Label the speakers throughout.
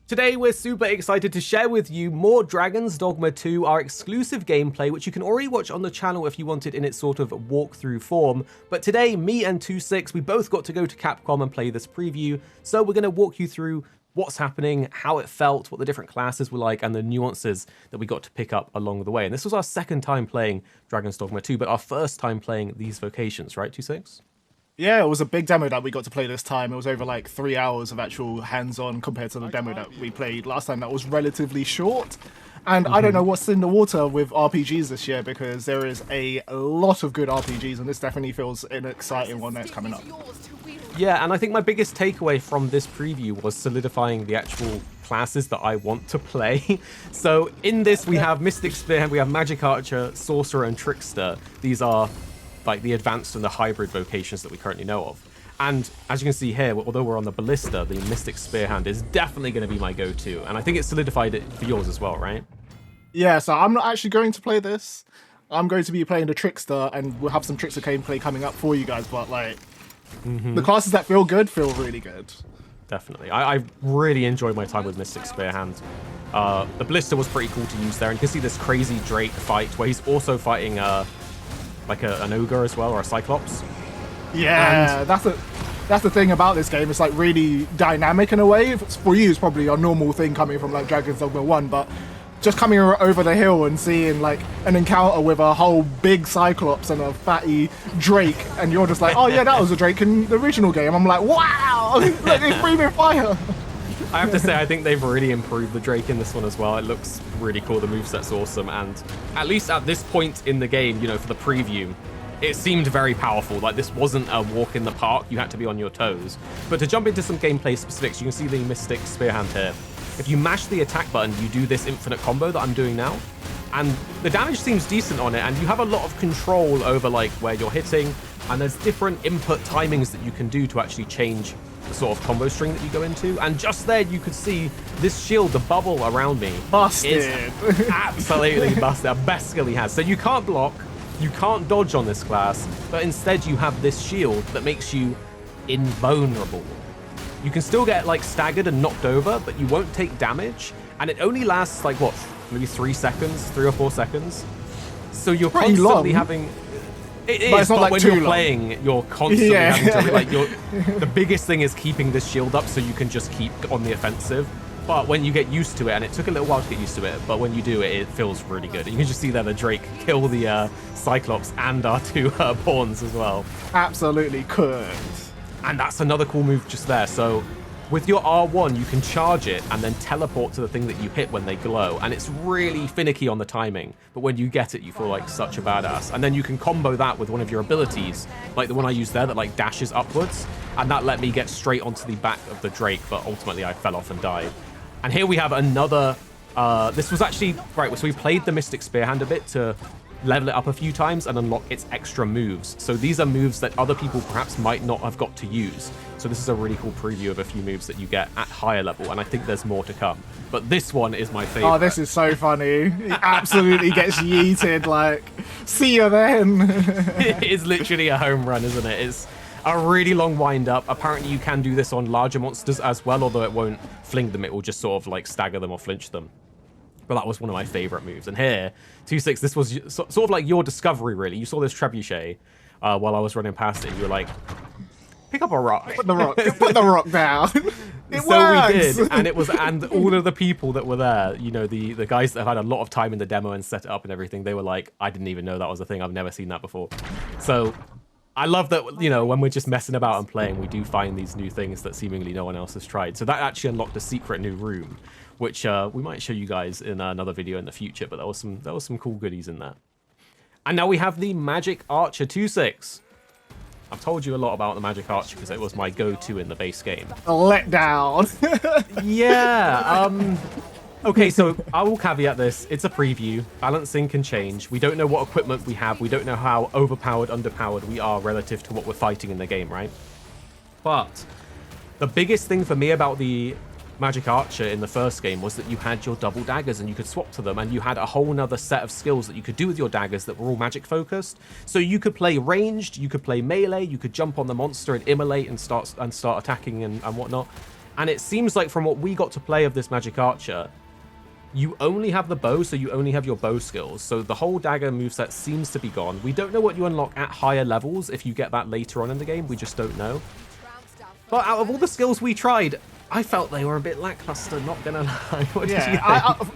Speaker 1: Today we're super excited to share with you more Dragons Dogma 2, our exclusive gameplay, which you can already watch on the channel if you want it in its sort of walkthrough form. But today, me and 26, we both got to go to Capcom and play this preview, so we're going to walk you through what's happening, how it felt, what the different classes were like, and the nuances that we got to pick up along the way. And this was our second time playing Dragons Dogma 2, but our first time playing these vocations, right, 26?
Speaker 2: Yeah, it was a big demo that we got to play this time. It was over like 3 hours of actual hands-on compared to the demo that we played last time that was relatively short. And I don't know what's in the water with RPGs this year, because there is a lot of good RPGs, and this definitely feels an exciting one that's coming up.
Speaker 1: Yeah, and I think my biggest takeaway from this preview was solidifying the actual classes that I want to play. So in this we have Mystic Spearhand, we have Magic Archer, Sorcerer, and Trickster. These are like the advanced and the hybrid vocations that we currently know of. And as you can see here, although we're on the Ballista, the Mystic Spearhand is definitely going to be my go-to. And I think it solidified it for yours as well, right?
Speaker 2: Yeah, so I'm not actually going to play this. I'm going to be playing the Trickster, and we'll have some Trickster gameplay coming up for you guys. But like, the classes that feel good feel really good.
Speaker 1: Definitely. I really enjoyed my time with Mystic Spearhand. The Ballista was pretty cool to use there. And you can see this crazy Drake fight where he's also fighting like an ogre as well, or a cyclops.
Speaker 2: Yeah, and that's the thing about this game. It's like really dynamic in a way. For you, it's probably a normal thing coming from like Dragons Dogma 1, but just coming over the hill and seeing like an encounter with a whole big cyclops and a fatty Drake, and you're just like, oh yeah, that was a Drake in the original game. I'm like, wow, like, it's breathing fire.
Speaker 1: I have to say, I think they've really improved the Drake in this one as well. It looks really cool. The moveset's awesome. And at least at this point in the game, you know, for the preview, it seemed very powerful. Like, this wasn't a walk in the park. You had to be on your toes. But to jump into some gameplay specifics, you can see the Mystic Spearhand here. If you mash the attack button, you do this infinite combo that I'm doing now. And the damage seems decent on it. And you have a lot of control over, like, where you're hitting. And there's different input timings that you can do to actually change the sort of combo string that you go into. And just there you could see this shield, the bubble around me,
Speaker 2: busted.
Speaker 1: Is absolutely busted. Beskily has. So you can't block, you can't dodge on this class, but instead you have this shield that makes you invulnerable. You can still get like staggered and knocked over, but you won't take damage, and it only lasts like what, maybe 3 seconds, 3 or 4 seconds. So you're
Speaker 2: pretty
Speaker 1: constantly
Speaker 2: long.
Speaker 1: having It is,
Speaker 2: but it's not
Speaker 1: but
Speaker 2: like
Speaker 1: when
Speaker 2: too
Speaker 1: you're
Speaker 2: long.
Speaker 1: playing, you're constantly having to, like, the biggest thing is keeping this shield up so you can just keep on the offensive. But when you get used to it, and it took a little while to get used to it, but when you do it, it feels really good. You can just see there the Drake kill the Cyclops and our 2 pawns as well.
Speaker 2: Absolutely could.
Speaker 1: And that's another cool move just there. So with your R1, you can charge it and then teleport to the thing that you hit when they glow. And it's really finicky on the timing. But when you get it, you feel like such a badass. And then you can combo that with one of your abilities, like the one I used there that like dashes upwards. And that let me get straight onto the back of the Drake, but ultimately I fell off and died. And here we have another, this was actually, right, so we played the Mystic Spearhand a bit to level it up a few times and unlock its extra moves. So these are moves that other people perhaps might not have got to use. So this is a really cool preview of a few moves that you get at higher level, and I think there's more to come. But this one is my favorite.
Speaker 2: Oh, this is so funny. He absolutely gets yeeted, like, see you then.
Speaker 1: It is literally a home run, isn't it? It's a really long wind up. Apparently you can do this on larger monsters as well, although it won't fling them. It will just sort of like stagger them or flinch them. But that was one of my favorite moves. And here, 2-6, this was sort of like your discovery, really. You saw this trebuchet while I was running past it, and you were like, pick up a rock.
Speaker 2: Put the rock down. It
Speaker 1: so
Speaker 2: works.
Speaker 1: we did, and all of the people that were there, you know, the guys that had a lot of time in the demo and set it up and everything, they were like, I didn't even know that was a thing. I've never seen that before. So I love that, you know, when we're just messing about and playing, we do find these new things that seemingly no one else has tried. So that actually unlocked a secret new room, which we might show you guys in another video in the future, but there was some cool goodies in that. And now we have the Magic Archer 2-6. I've told you a lot about the Magic Archer because it was my go-to in the base game.
Speaker 2: A letdown.
Speaker 1: Yeah. Okay, so I will caveat this. It's a preview. Balancing can change. We don't know what equipment we have. We don't know how overpowered, underpowered we are relative to what we're fighting in the game, right? But the biggest thing for me about the Magic Archer in the first game was that you had your double daggers and you could swap to them, and you had a whole nother set of skills that you could do with your daggers that were all magic focused. So you could play ranged, you could play melee, you could jump on the monster and immolate and start attacking and whatnot. And it seems like from what we got to play of this Magic Archer, you only have the bow, so you only have your bow skills. So the whole dagger moveset seems to be gone. We don't know what you unlock at higher levels if you get that later on in the game. We just don't know. But out of all the skills we tried, I felt they were a bit lackluster, not gonna lie. What did you think?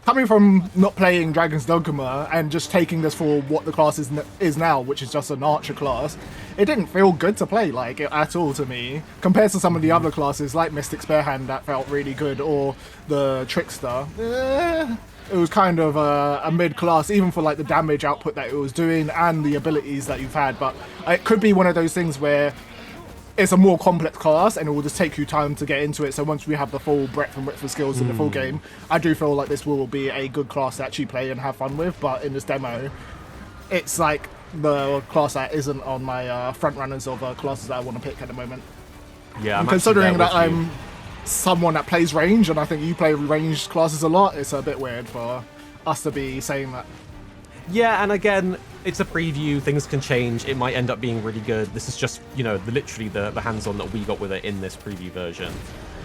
Speaker 2: Coming from not playing Dragons Dogma and just taking this for what the class is now, which is just an archer class, it didn't feel good to play like it at all to me, compared to some of the other classes like Mystic Spearhand that felt really good, or the Trickster. It was kind of a mid-class, even for like the damage output that it was doing and the abilities that you've had. But it could be one of those things where it's a more complex class and it will just take you time to get into it. So once we have the full breadth and width of skills in the full game, I do feel like this will be a good class to actually play and have fun with. But in this demo, it's like the class that isn't on my front runners of classes that I want to pick at the moment.
Speaker 1: Yeah,
Speaker 2: and considering that I'm someone that plays range, and I think you play ranged classes a lot, it's a bit weird for us to be saying that.
Speaker 1: Yeah, and again, it's a preview, things can change, it might end up being really good. This is just, you know, literally the hands-on that we got with it in this preview version.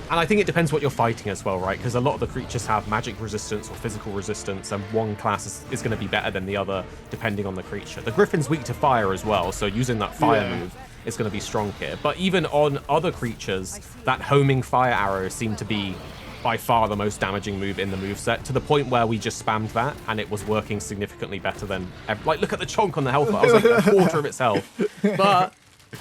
Speaker 1: And I think it depends what you're fighting as well, right? Because a lot of the creatures have magic resistance or physical resistance, and one class is going to be better than the other depending on the creature. The Griffin's weak to fire as well, so using that fire move is going to be strong here. But even on other creatures, that homing fire arrow seemed to be by far the most damaging move in the moveset, to the point where we just spammed that and it was working significantly better than... Like, look at the chunk on the health bar. I was like a quarter of its health. But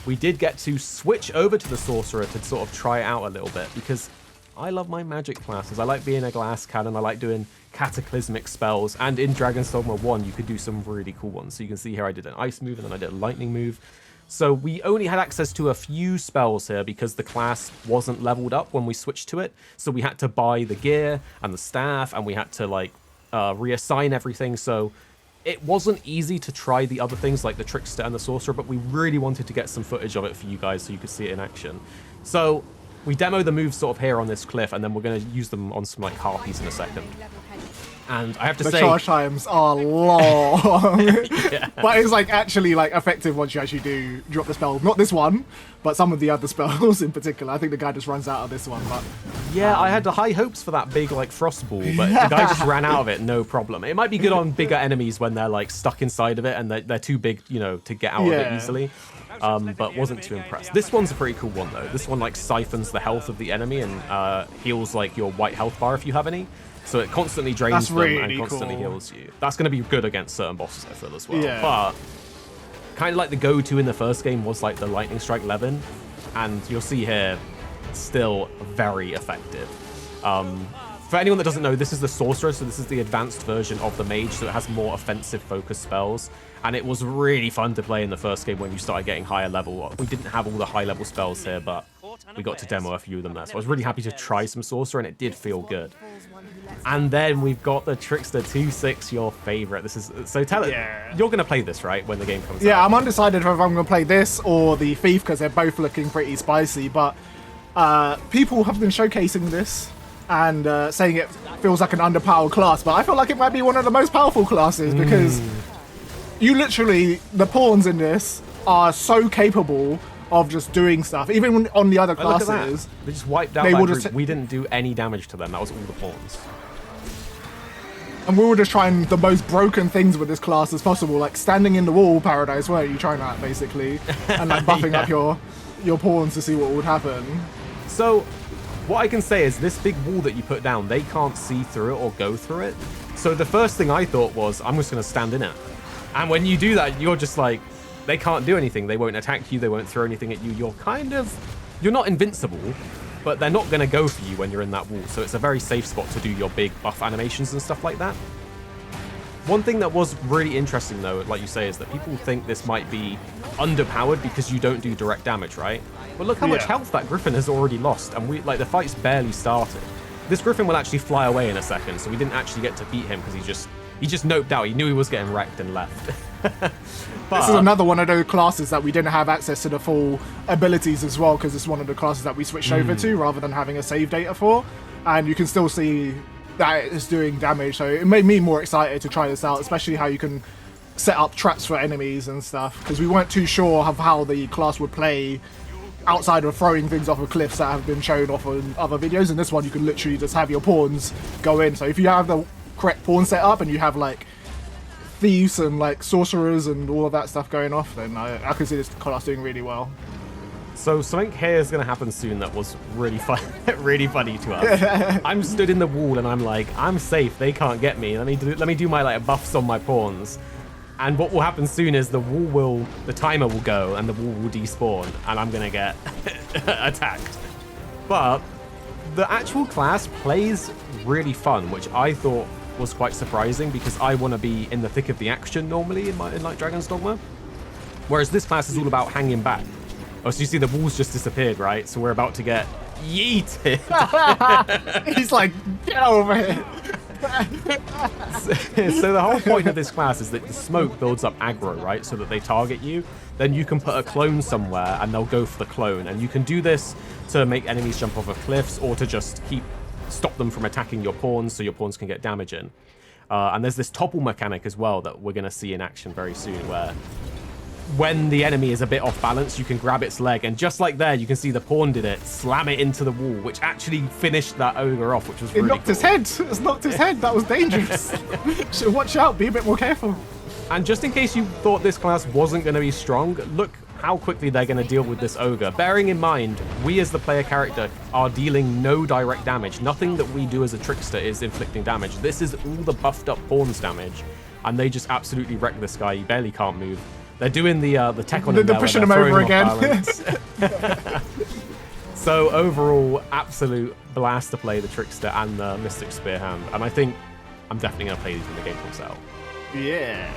Speaker 1: we did get to switch over to the Sorcerer to sort of try it out a little bit, because I love my magic classes. I like being a glass cannon. I like doing cataclysmic spells. And in Dragon's Dogma 1, you could do some really cool ones. So you can see here I did an ice move and then I did a lightning move. So we only had access to a few spells here because the class wasn't leveled up when we switched to it. So we had to buy the gear and the staff, and we had to like reassign everything. So it wasn't easy to try the other things like the Trickster and the Sorcerer, but we really wanted to get some footage of it for you guys so you could see it in action. So we demo the moves sort of here on this cliff, and then we're going to use them on some like harpies in a second. And I have to say,
Speaker 2: the charge times are long. But it's like actually like effective once you actually do drop the spell. Not this one, but some of the other spells in particular. I think the guy just runs out of this one. But
Speaker 1: yeah, I had the high hopes for that big like frost ball, but the guy just ran out of it, no problem. It might be good on bigger enemies when they're like stuck inside of it and they're too big, you know, to get out of it easily. But wasn't too impressed. This one's a pretty cool one though. This one like siphons the health of the enemy and heals like your white health bar if you have any. So it constantly drains them and constantly heals you. That's going to be good against certain bosses, I feel, as well.
Speaker 2: Yeah.
Speaker 1: But kind of like the go-to in the first game was like the Lightning Strike Levin. And you'll see here, still very effective. For anyone that doesn't know, this is the Sorcerer, so this is the advanced version of the Mage, so it has more offensive focus spells. And it was really fun to play in the first game when you started getting higher level. We didn't have all the high level spells here, but we got to demo a few of them there. So I was really happy to try some Sorcerer, and it did feel good. And then we've got the Trickster 2-6, your favorite. This is so tell it. You're gonna play this, right, when the game comes out?
Speaker 2: Yeah, I'm undecided if I'm gonna play this or the Thief because they're both looking pretty spicy. But people have been showcasing this and saying it feels like an underpowered class, but I feel like it might be one of the most powerful classes because you literally, the pawns in this are so capable of just doing stuff. Even on the other classes,
Speaker 1: they just wiped out that group. We didn't do any damage to them. That was all the pawns.
Speaker 2: And we were just trying the most broken things with this class as possible, like standing in the wall paradise, where you trying that basically, and like buffing up your pawns to see what would happen.
Speaker 1: So what I can say is this big wall that you put down, they can't see through it or go through it. So the first thing I thought was, I'm just going to stand in it. And when you do that, you're just like, they can't do anything. They won't attack you. They won't throw anything at you. You're not invincible, but they're not going to go for you when you're in that wall. So it's a very safe spot to do your big buff animations and stuff like that. One thing that was really interesting, though, like you say, is that people think this might be underpowered because you don't do direct damage, right? But look how much health that Griffin has already lost, and the fight's barely started. This Griffin will actually fly away in a second, so we didn't actually get to beat him because he just noped out. He knew he was getting wrecked and left.
Speaker 2: This is another one of those classes that we didn't have access to the full abilities as well, because it's one of the classes that we switched over to rather than having a save data for. And you can still see that it's doing damage, so it made me more excited to try this out, especially how you can set up traps for enemies and stuff, because we weren't too sure of how the class would play outside of throwing things off of cliffs that have been shown off on other videos. In this one, you can literally just have your pawns go in. So if you have the correct pawn set up and you have like thieves and like sorcerers and all of that stuff going off, then I can see this class doing really well.
Speaker 1: So something here is going to happen soon that was really fun, really funny to us. I'm stood in the wall and I'm like, I'm safe. They can't get me. Let me do my like buffs on my pawns. And what will happen soon is the timer will go and the wall will despawn and I'm going to get attacked. But the actual class plays really fun, which I thought was quite surprising because I want to be in the thick of the action normally in like Dragon's Dogma. Whereas this class is all about hanging back. Oh, so you see the walls just disappeared, right? So we're about to get yeeted.
Speaker 2: He's like, get over here.
Speaker 1: So the whole point of this class is that the smoke builds up aggro, right? So that they target you. Then you can put a clone somewhere and they'll go for the clone. And you can do this to make enemies jump off of cliffs or to just stop them from attacking your pawns so your pawns can get damage in. And there's this topple mechanic as well that we're going to see in action very soon where when the enemy is a bit off balance, you can grab its leg, and just like there, you can see the pawn did it, slam it into the wall, which actually finished that ogre off, which was really cool.
Speaker 2: It knocked his head. It's knocked his head. That was dangerous. So watch out. Be a bit more careful.
Speaker 1: And just in case you thought this class wasn't going to be strong, look how quickly they're going to deal with this ogre. Bearing in mind, we as the player character are dealing no direct damage. Nothing that we do as a trickster is inflicting damage. This is all the buffed up pawns damage, and they just absolutely wreck this guy. He barely can't move. They're doing the tech on him.
Speaker 2: They're pushing him over again.
Speaker 1: So overall, absolute blast to play the Trickster and the Mystic Spearhand. And I think I'm definitely going to play these when the game comes out.
Speaker 2: Yeah.